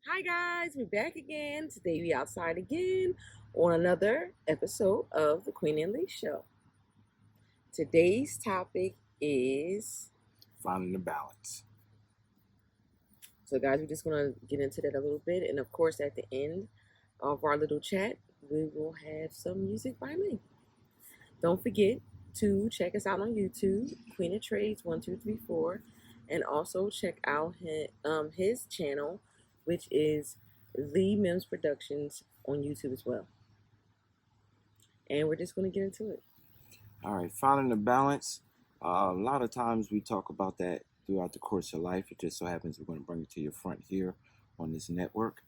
Hi guys, we're back again. Today we outside again on another episode of the Queen and Lee Show. Today's topic is Finding the balance. so guys, we're just gonna get into that a little bit, and of course at the end of our little chat, we will have some music by me. Don't forget to check us out on YouTube, Queen of Trades 1234, and also check out his channel, which is Lee Mims Productions on YouTube as well. And we're just going to get into it. All right, finding the balance. A lot of times we talk about that throughout the course of life. It just so happens we're going to bring it to your front here on this network.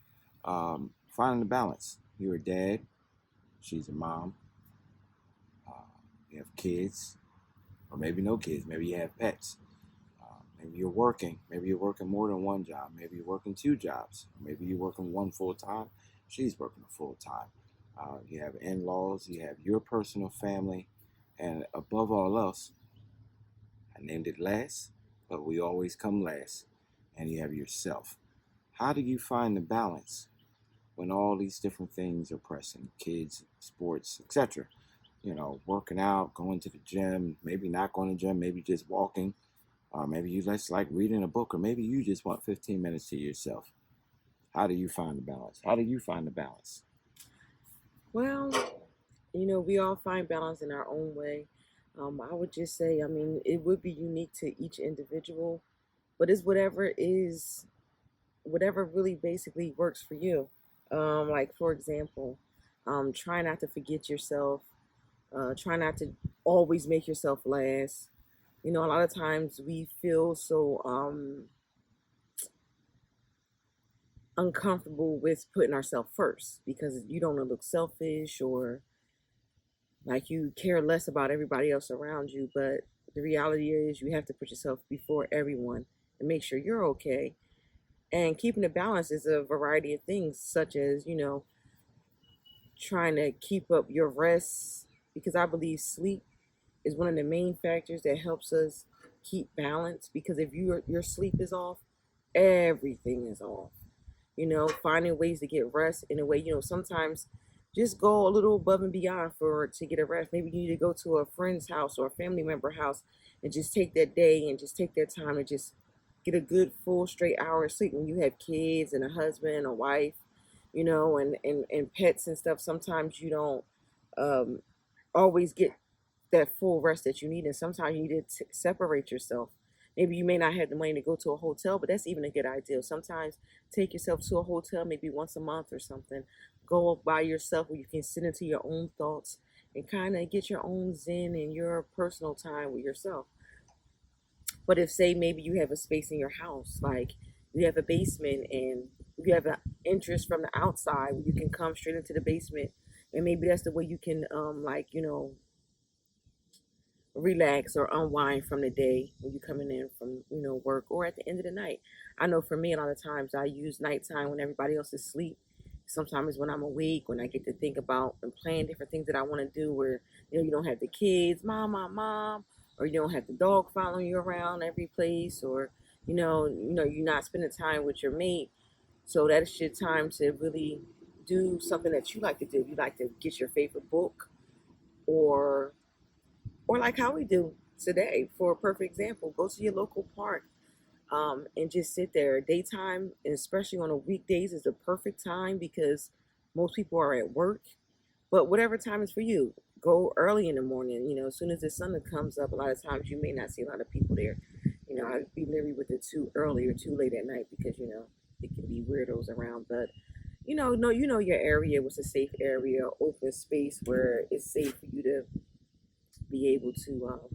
Finding the balance. You're a dad. She's a mom. You have kids, or maybe no kids. Maybe you have pets. Maybe you're working. Maybe you're working more than one job. Maybe you're working two jobs. Maybe you're working one full time. She's working a full time. You have in-laws. You have your personal family. And above all else, I named it last, but we always come last. And you have yourself. How do you find the balance when all these different things are pressing? Kids, sports, etc. You know, working out, going to the gym, maybe not going to the gym, maybe just walking. Or maybe you just like reading a book, or maybe you just want 15 minutes to yourself. How do you find the balance? How do you find the balance? Well, we all find balance in our own way. I would just say, it would be unique to each individual, but it's whatever really basically works for you. Like, for example, try not to forget yourself. Try not to always make yourself last. A lot of times we feel so uncomfortable with putting ourselves first because you don't want to look selfish or like you care less about everybody else around you. But the reality is you have to put yourself before everyone and make sure you're okay. And keeping a balance is a variety of things, such as, trying to keep up your rest, because I believe sleep is one of the main factors that helps us keep balance. Because if your sleep is off, everything is off. Finding ways to get rest in a way, sometimes just go a little above and beyond to get a rest. Maybe you need to go to a friend's house or a family member house and just take that day and just take that time and just get a good full straight hour of sleep. When you have kids and a husband, a wife, and pets and stuff, sometimes you don't um, always get that full rest that you need, and sometimes you need to separate yourself. Maybe you may not have the money to go to a hotel, but that's even a good idea. Sometimes take yourself to a hotel maybe once a month or something. Go up by yourself where you can sit into your own thoughts and kind of get your own zen and your personal time with yourself. But if, say, maybe you have a space in your house, like you have a basement and you have an interest from the outside where you can come straight into the basement, and maybe that's the way you can, relax or unwind from the day when you're coming in from work or at the end of the night. I know for me, a lot of times I use nighttime when everybody else is asleep. Sometimes when I'm awake, when I get to think about and plan different things that I want to do, where you don't have the kids, mom, or you don't have the dog following you around every place, or you're not spending time with your mate. So that's your time to really do something that you like to do. You like to get your favorite book, or like how we do today. For a perfect example, go to your local park, and just sit there. Daytime, and especially on the weekdays, is the perfect time because most people are at work. But whatever time is for you, go early in the morning. As soon as the sun comes up, a lot of times you may not see a lot of people there. I'd be leery with it too early or too late at night because it can be weirdos around. But know your area was a safe area, open space where it's safe for you to be able to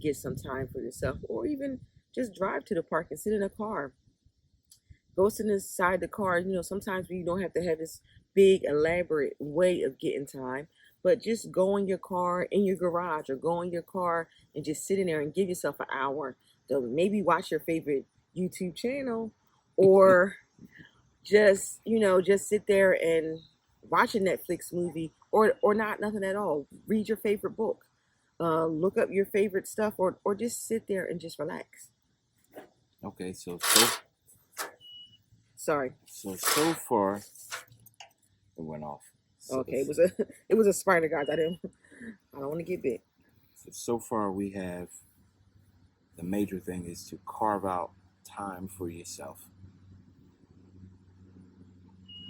get some time for yourself, or even just drive to the park and sit in a car. Go sit inside the car. Sometimes you don't have to have this big, elaborate way of getting time, but just go in your car, in your garage, or go in your car and just sit in there and give yourself an hour. So maybe watch your favorite YouTube channel, or just sit there and watch a Netflix movie, or not nothing at all. Read your favorite book, look up your favorite stuff, or just sit there and just relax. Okay, so Sorry. So far, it went off. Okay, it was a spider, guys. I don't want to get bit. So far we have, the major thing is to carve out time for yourself.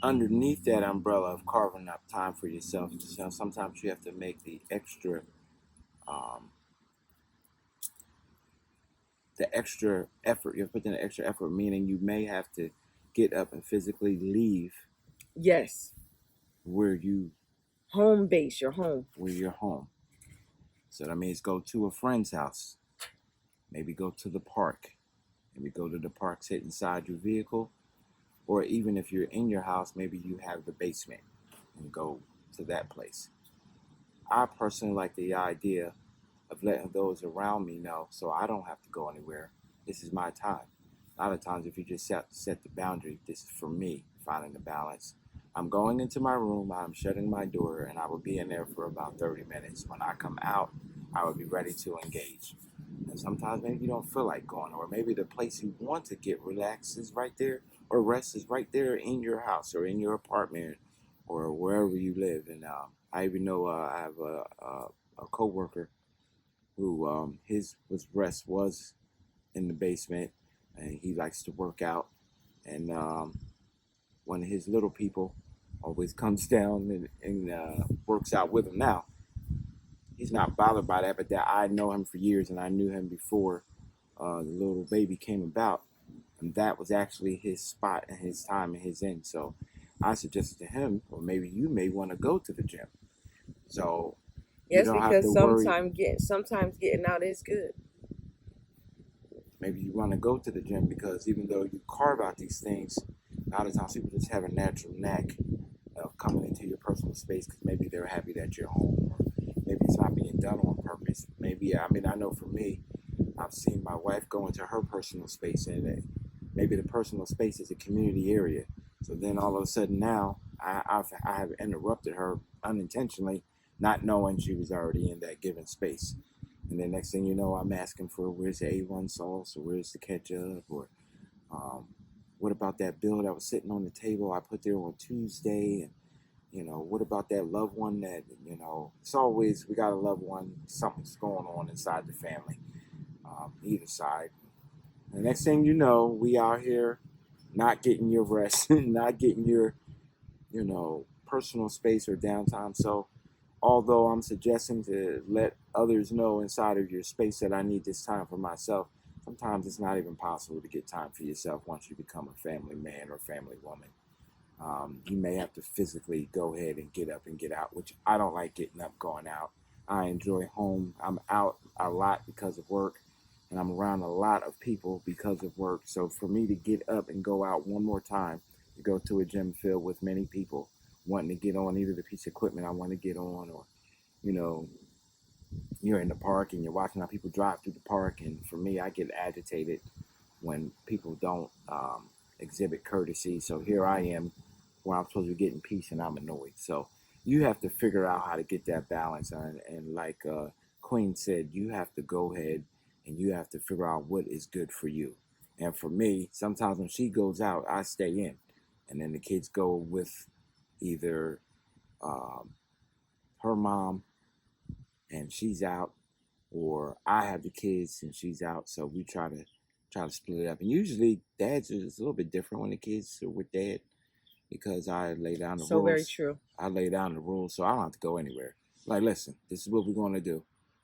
Underneath that umbrella of carving out time for yourself, sometimes you have to make the extra effort. You have to put in the extra effort, meaning you may have to get up and physically leave. Yes. Where you home base, your home. Where you're home. So that means go to a friend's house. Maybe go to the park. Maybe go to the park, sit inside your vehicle. Or even if you're in your house, maybe you have the basement and go to that place. I personally like the idea of letting those around me know so I don't have to go anywhere. This is my time. A lot of times if you just set the boundary, this is for me, finding the balance. I'm going into my room, I'm shutting my door, and I will be in there for about 30 minutes. When I come out, I will be ready to engage. And sometimes maybe you don't feel like going, or maybe the place you want to get relaxed is right there, or rest is right there in your house or in your apartment or wherever you live. And I even know I have a coworker who his rest was in the basement, and he likes to work out. And one of his little people always comes down and works out with him. Now, he's not bothered by that, but that I know him for years, and I knew him before the little baby came about. And that was actually his spot and his time and his end. So I suggested to him, or maybe you may want to go to the gym. So yes, because sometimes getting out is good. Maybe you want to go to the gym because even though you carve out these things, a lot of times people just have a natural knack of coming into your personal space because maybe they're happy that you're home, or maybe it's not being done on purpose. Maybe, I mean, I know for me, I've seen my wife go into her personal space, and maybe the personal space is a community area. So then all of a sudden now, I have interrupted her unintentionally, not knowing she was already in that given space. And then next thing you know, I'm asking for, where's the A1 sauce, or where's the ketchup, or what about that bill that was sitting on the table I put there on Tuesday, and what about that loved one that, it's always, we got a loved one, something's going on inside the family, either side. The next thing you know, we out here not getting your rest, not getting your, personal space or downtime. So although I'm suggesting to let others know inside of your space that I need this time for myself, sometimes it's not even possible to get time for yourself once you become a family man or family woman. You may have to physically go ahead and get up and get out, which I don't like getting up, going out. I enjoy home. I'm out a lot because of work, and I'm around a lot of people because of work. So for me to get up and go out one more time, to go to a gym filled with many people wanting to get on either the piece of equipment I want to get on, or, you're in the park and you're watching how people drive through the park. And for me, I get agitated when people don't exhibit courtesy. So here I am where I'm supposed to be getting peace and I'm annoyed. So you have to figure out how to get that balance. And like Queen said, you have to go ahead and you have to figure out what is good for you. And for me, sometimes when she goes out, I stay in. And then the kids go with either her mom and she's out, or I have the kids and she's out. So we try to split it up. And usually dad's is a little bit different when the kids are with dad, because I lay down the rules. So very true. I lay down the rules, so I don't have to go anywhere. Like, listen, this is what we're going to do.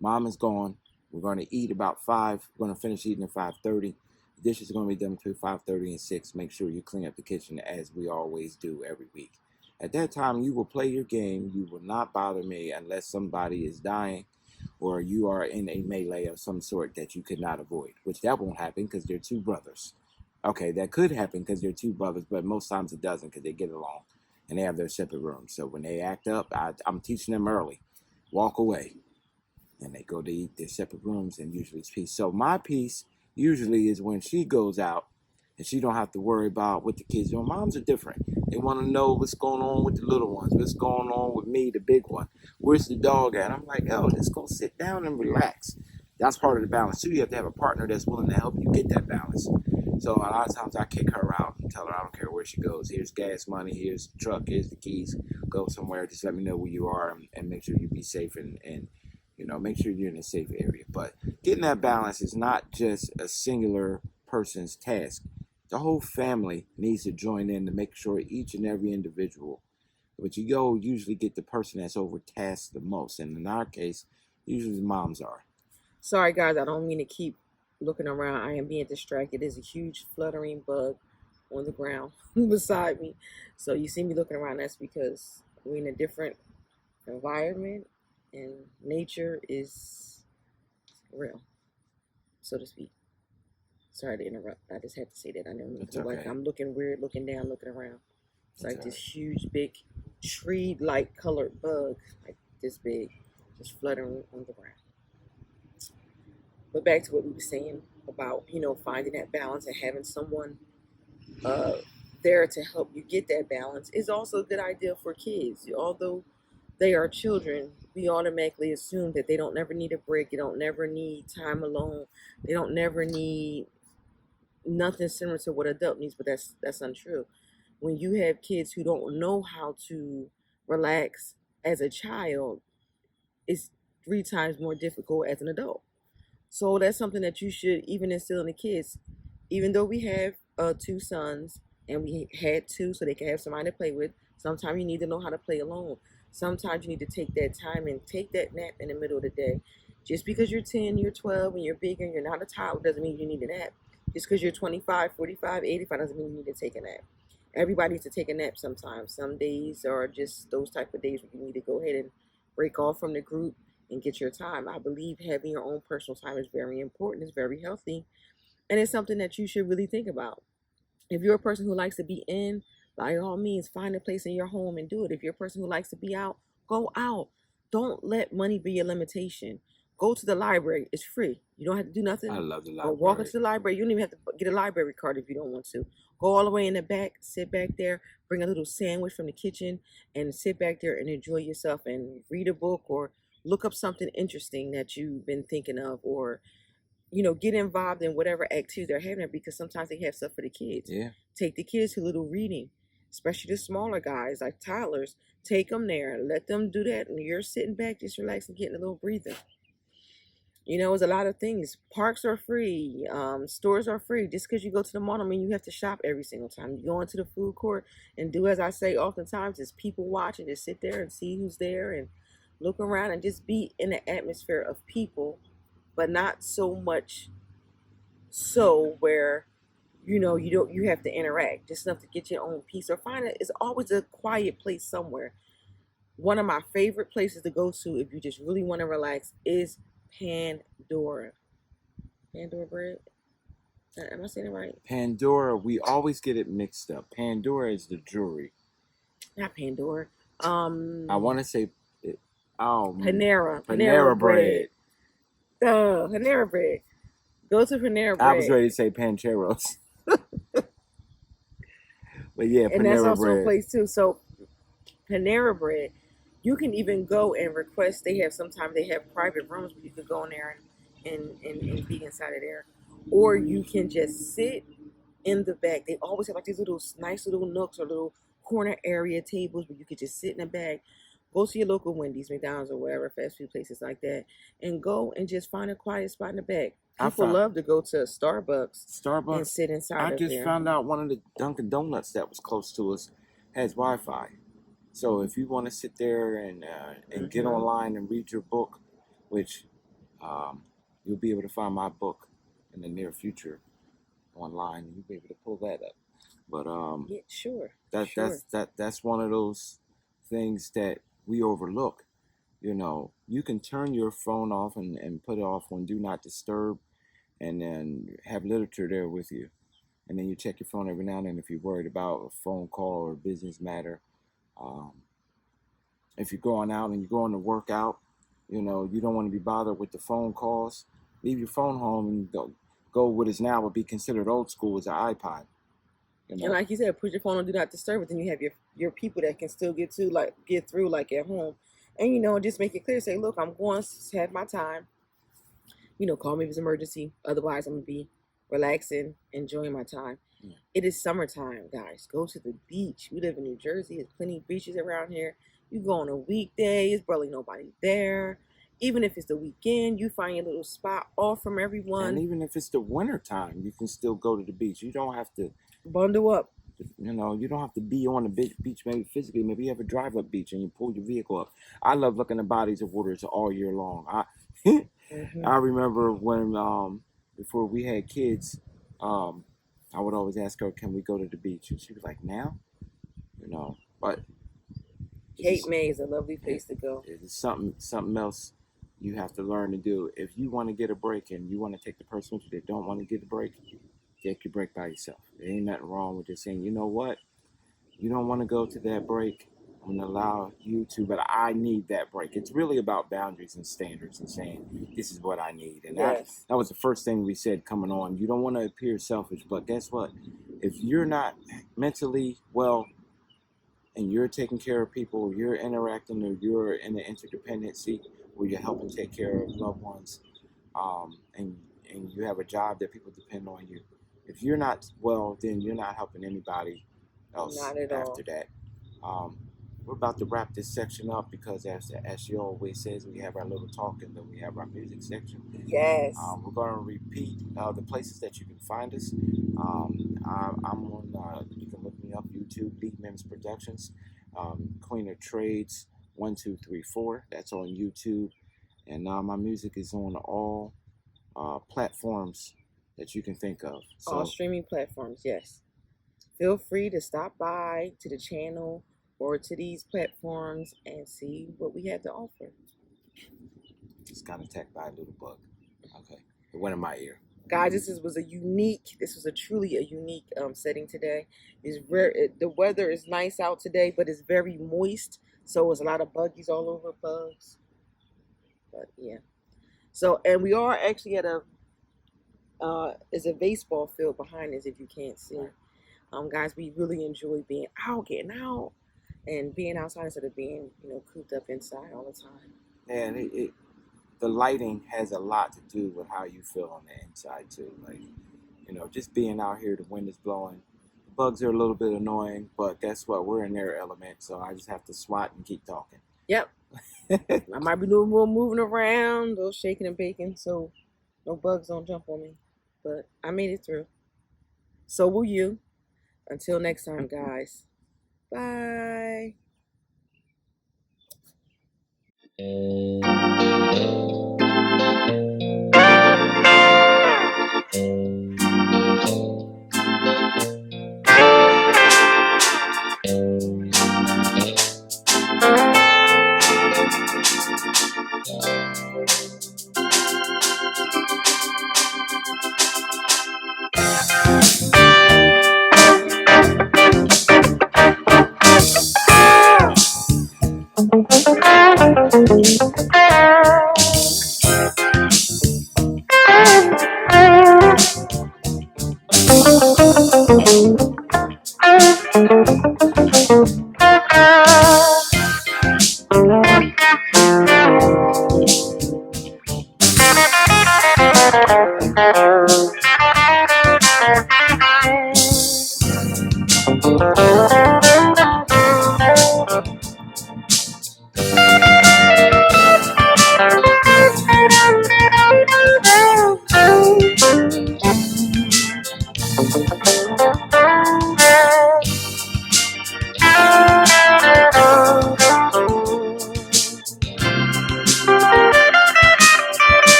Mom is gone. We're going to eat about 5. We're going to finish eating at 5:30. The dishes are going to be done between 5:30 and 6. Make sure you clean up the kitchen as we always do every week. At that time, you will play your game. You will not bother me unless somebody is dying or you are in a melee of some sort that you could not avoid, which that won't happen because they're two brothers. Okay, that could happen because they're two brothers, but most times it doesn't because they get along and they have their separate rooms. So when they act up, I'm teaching them early. Walk away. And they go to eat their separate rooms, and usually it's peace. So my peace usually is when she goes out and she don't have to worry about what the kids do. Moms are different. They want to know what's going on with the little ones, what's going on with me, the big one. Where's the dog at? I'm like, yo, just go sit down and relax. That's part of the balance too. You have to have a partner that's willing to help you get that balance. So a lot of times I kick her out and tell her I don't care where she goes. Here's gas money. Here's the truck. Here's the keys. Go somewhere. Just let me know where you are and make sure you be safe and make sure you're in a safe area. But getting that balance is not just a singular person's task. The whole family needs to join in to make sure each and every individual. But you usually get the person that's overtasked the most. And in our case, usually the moms are. Sorry, guys, I don't mean to keep looking around. I am being distracted. There's a huge fluttering bug on the ground beside me. So you see me looking around, that's because we're in a different environment and nature is real, so to speak. Sorry to interrupt. I just had to say that. I know me feel like I'm looking weird, looking down, looking around. It's like this huge, big, tree-like colored bug, like this big, just fluttering on the ground. But back to what we were saying about, finding that balance and having someone there to help you get that balance is also a good idea for kids. Although they are children, we automatically assume that they don't never need a break, they don't never need time alone, they don't never need nothing similar to what adult needs, but that's untrue. When you have kids who don't know how to relax as a child, it's 3 times more difficult as an adult. So that's something that you should even instill in the kids. Even though we have 2 sons and we had 2 so they can have somebody to play with, sometimes you need to know how to play alone. Sometimes you need to take that time and take that nap in the middle of the day. Just because you're 10, you're 12, and you're bigger and you're not a toddler doesn't mean you need a nap. Just because you're 25, 45, 85 doesn't mean you need to take a nap. Everybody needs to take a nap sometimes. Some days are just those type of days where you need to go ahead and break off from the group and get your time. I believe having your own personal time is very important. It's very healthy. And it's something that you should really think about. If you're a person who likes to be in, by all means, find a place in your home and do it. If you're a person who likes to be out, go out. Don't let money be your limitation. Go to the library. It's free. You don't have to do nothing. I love the library. Or walk into the library. You don't even have to get a library card if you don't want to. Go all the way in the back, sit back there, bring a little sandwich from the kitchen, and sit back there and enjoy yourself and read a book or look up something interesting that you've been thinking of, or get involved in whatever activities they're having there, because sometimes they have stuff for the kids. Yeah. Take the kids to little reading, especially the smaller guys like toddlers. Take them there, let them do that, and you're sitting back just relaxing, getting a little breathing. It's a lot of things. Parks are free, stores are free. Just because you go to the mall, I mean, you have to shop every single time. You go into the food court and do as I say oftentimes, is people watch and just sit there and see who's there and look around and just be in the atmosphere of people, but not so much so where you have to interact. Just enough to get your own peace, or find it. It's always a quiet place somewhere. One of my favorite places to go to if you just really want to relax is Pandora. Pandora bread. Am I saying it right? Pandora. We always get it mixed up. Pandora is the jewelry. Not Pandora. I want to say Panera. Panera bread. Panera bread. Go to Panera bread. I was ready to say Pancheros. But yeah, Panera bread. And that's also a place too. So Panera bread, you can even go and request. Sometimes they have private rooms where you could go in there and be inside of there. Or you can just sit in the back. They always have like these little nice little nooks or little corner area tables where you could just sit in the back. Go to your local Wendy's, McDonald's, or whatever, fast food places like that, and go and just find a quiet spot in the back. People love to go to Starbucks and sit inside. I just found out one of the Dunkin' Donuts that was close to us has Wi-Fi. So if you want to sit there and get online and read your book, which you'll be able to find my book in the near future online, and you'll be able to pull that up. But yeah, sure. That's one of those things that we overlook. You can turn your phone off and put it off on do not disturb, and then have literature there with you. And then you check your phone every now and then if you're worried about a phone call or business matter. If you're going out and you're going to work out, you don't want to be bothered with the phone calls. Leave your phone home and go what is now would be considered old school as an iPod. And like you said, put your phone on do not disturb, but then you have your people that can still get through like at home. And just make it clear, say, look, I'm going to have my time. Call me if it's an emergency. Otherwise, I'm gonna be relaxing, enjoying my time. It is summertime, guys. Go to the beach. We live in New Jersey. There's plenty of beaches around here. You go on a weekday, it's barely nobody there. Even if it's the weekend, you find your little spot off from everyone. And even if it's the winter time, you can still go to the beach. You don't have to bundle up. You know, you don't have to be on the beach, maybe physically. Maybe you have a drive-up beach and you pull your vehicle up. I love looking at bodies of waters all year long. I remember when before we had kids, I would always ask her, "Can we go to the beach?" And she was like, "Now," you know. But Cape May is a lovely place to go. It's something else you have to learn to do. If you want to get a break and you want to take the person with you that don't want to get a break, take your break by yourself. There ain't nothing wrong with just saying, you know what, you don't want to go to that break, I'm going to allow you to, but I need that break. It's really about boundaries and standards and saying, this is what I need. And that was the first thing we said coming on. You don't want to appear selfish, but guess what? If you're not mentally well and you're taking care of people, or you're interacting, or you're in an interdependency where you're helping take care of loved ones, and you have a job that people depend on you, if you're not well, then you're not helping anybody else after that. We're about to wrap this section up because, as she always says, we have our little talk and then we have our music section. Yes. We're going to repeat the places that you can find us. I'm on, you can look me up, YouTube, Lee Mims Productions, Queen of Trades, 1234. That's on YouTube. And my music is on all platforms that you can think of. So, all streaming platforms, yes. Feel free to stop by to the channel or to these platforms and see what we have to offer. Just got attacked by a little bug. Okay, it went in my ear. Guys, this was a truly a unique setting today. The weather is nice out today, but it's very moist, so it's a lot of buggies all over, bugs. But yeah, so, and we are actually at is a baseball field behind us, if you can't see. Guys, we really enjoy being out, getting out, and being outside instead of being, cooped up inside all the time. And the lighting has a lot to do with how you feel on the inside too. Like, just being out here, the wind is blowing. The bugs are a little bit annoying, but guess what? We're in their element, so I just have to swat and keep talking. Yep. I might be doing more moving around, a little shaking and baking, so no bugs don't jump on me. But I made it through. So will you. Until next time, guys. Bye.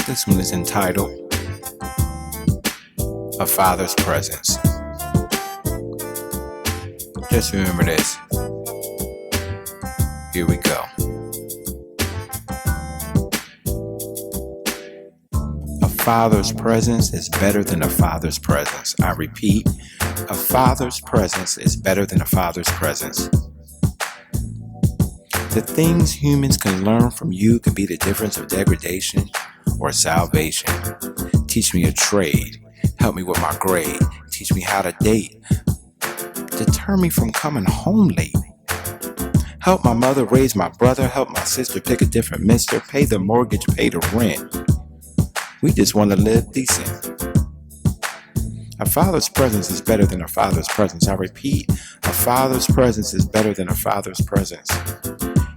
This one is entitled A Father's Presence. Just remember this. Here we go. A father's presence is better than a father's presence. I repeat, a father's presence is better than a father's presence. The things humans can learn from you can be the difference of degradation or salvation. Teach me a trade. Help me with my grade. Teach me how to date. Deter me from coming home late. Help my mother raise my brother. Help my sister pick a different mister. Pay the mortgage, pay the rent. We just want to live decent. A father's presence is better than a father's presence. I repeat, a father's presence is better than a father's presence.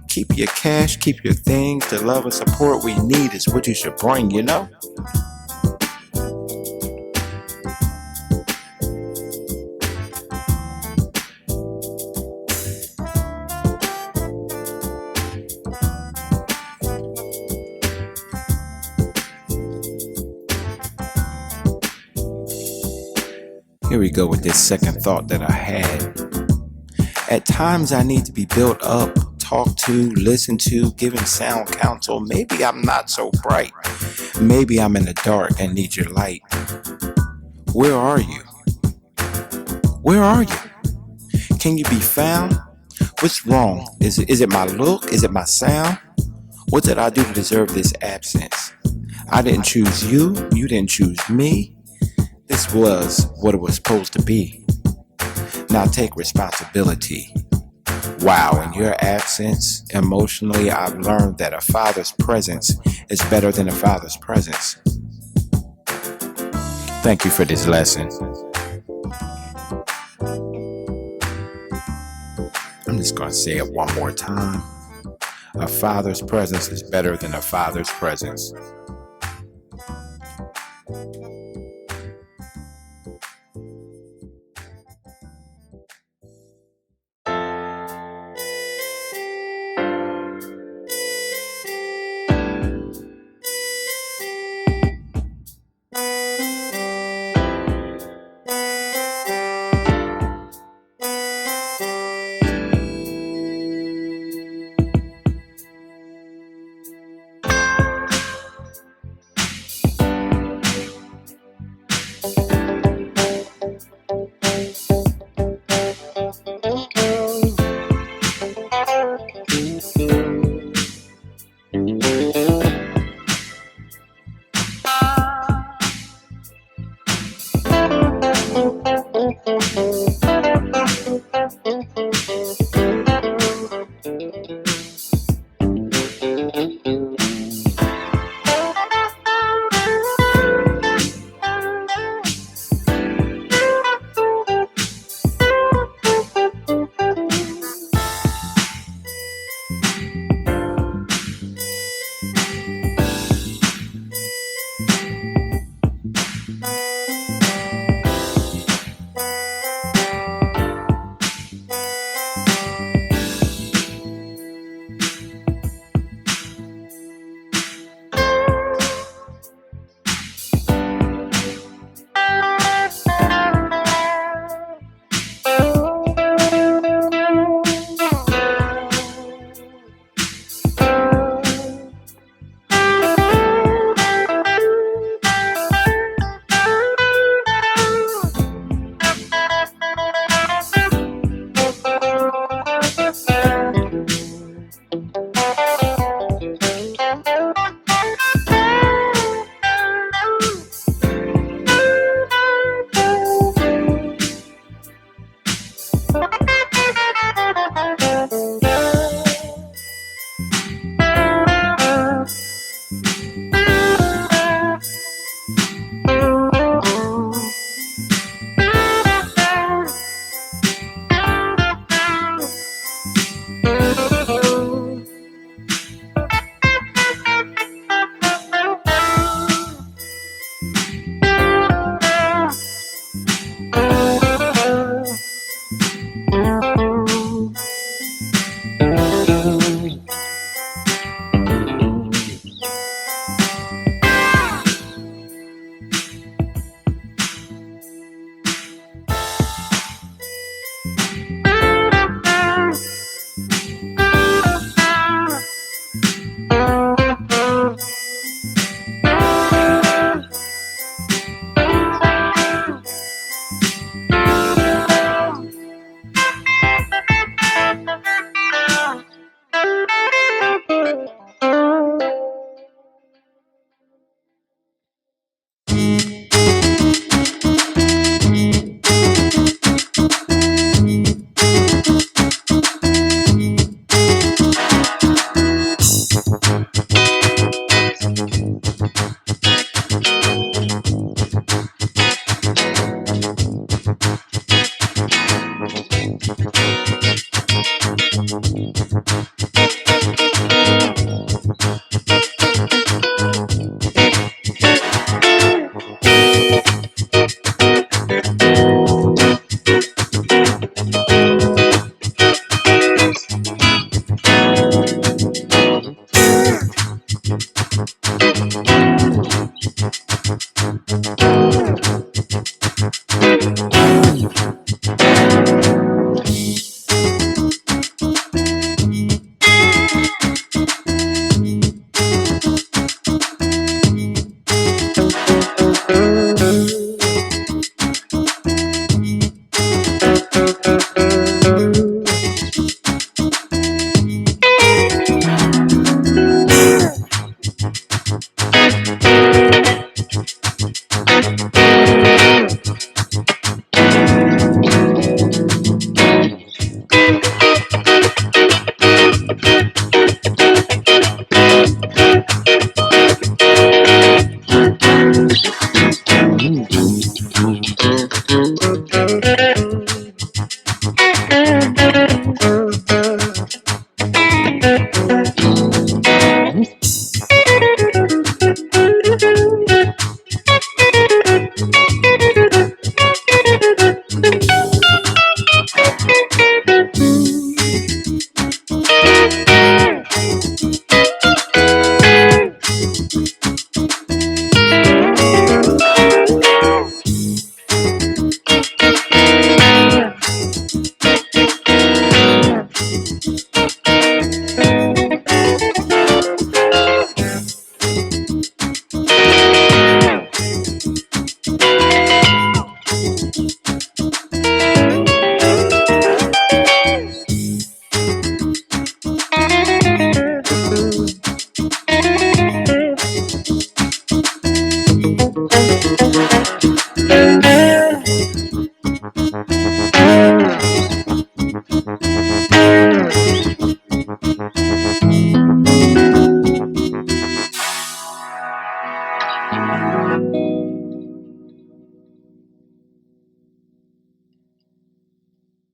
Keep your cash, keep your things. The love and support we need is what you should bring, you know? Here we go with this second thought that I had. At times I need to be built up, talked to, listened to, given sound counsel. Maybe I'm not so bright. Maybe I'm in the dark and need your light. Where are you? Where are you? Can you be found? What's wrong? Is it my look? Is it my sound? What did I do to deserve this absence? I didn't choose you. You didn't choose me. This was what it was supposed to be. Now take responsibility. Wow, in your absence, emotionally, I've learned that a father's presence is better than a father's presence. Thank you for this lesson. I'm just going to say it one more time. A father's presence is better than a father's presence.